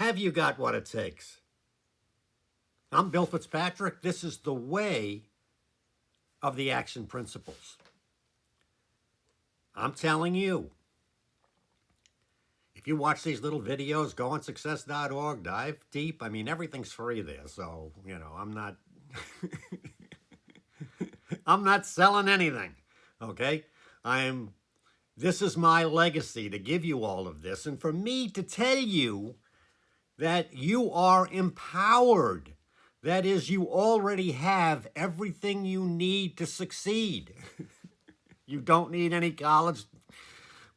Have you got what it takes? I'm Bill Fitzpatrick. This is the way of the action principles. I'm telling you, if you watch these little videos, go on success.org, dive deep. I mean, everything's free there. So, I'm not I'm not selling anything. Okay? This is my legacy to give you all of this and for me to tell you that you are empowered. That is, you already have everything you need to succeed. You don't need any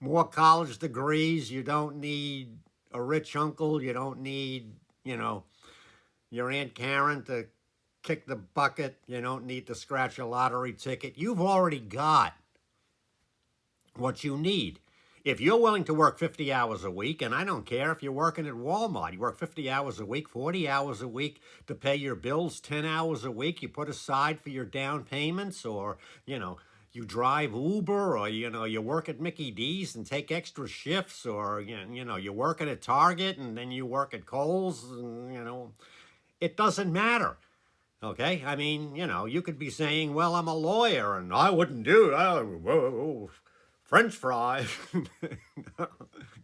more college degrees. You don't need a rich uncle. You don't need, your Aunt Karen to kick the bucket. You don't need to scratch a lottery ticket. You've already got what you need. If you're willing to work 50 hours a week, and I don't care if you're working at Walmart, you work 50 hours a week, 40 hours a week to pay your bills, 10 hours a week you put aside for your down payments, or, you drive Uber, or, you work at Mickey D's and take extra shifts, or, you're working at Target and then you work at Kohl's, and, it doesn't matter. Okay? I mean, you could be saying, well, I'm a lawyer and I wouldn't do it. French fries.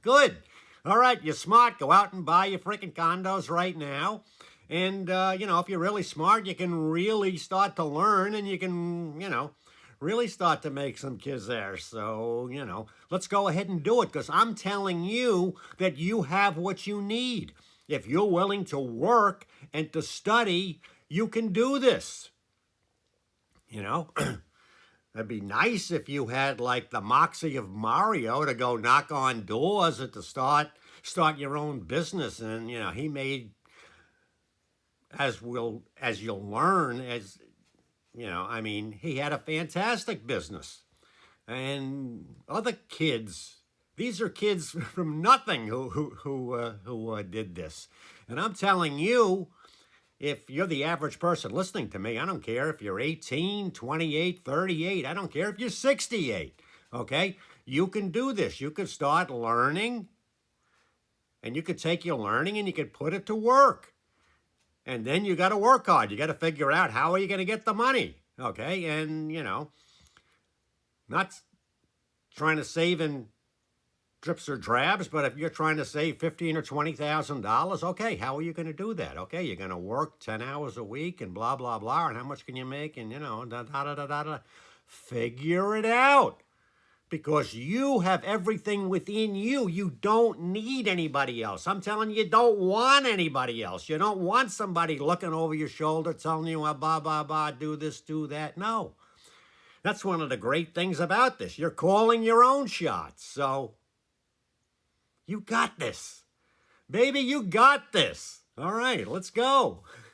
Good. All right, you're smart. Go out and buy your freaking condos right now. And, if you're really smart, you can really start to learn and you can, really start to make some kids there. So, let's go ahead and do it because I'm telling you that you have what you need. If you're willing to work and to study, you can do this. It'd be nice if you had like the moxie of Mario to go knock on doors and to start your own business. And he made, as you'll learn, he had a fantastic business. And other kids, these are kids from nothing who did this. And I'm telling you, if you're the average person listening to me, I don't care if you're 18, 28, 38. I don't care if you're 68. Okay? You can do this. You can start learning, and you could take your learning and you could put it to work. And then you got to work hard. You got to figure out how are you going to get the money. Okay? And, not trying to save in drips or drabs, but if you're trying to save $15,000 or $20,000, okay, how are you going to do that? Okay, you're going to work 10 hours a week and blah, blah, blah, and how much can you make? And, da. Figure it out. Because you have everything within you. You don't need anybody else. I'm telling you, you don't want anybody else. You don't want somebody looking over your shoulder telling you, blah, blah, blah, do this, do that. No. That's one of the great things about this. You're calling your own shots. So you got this. Baby, you got this. All right, let's go.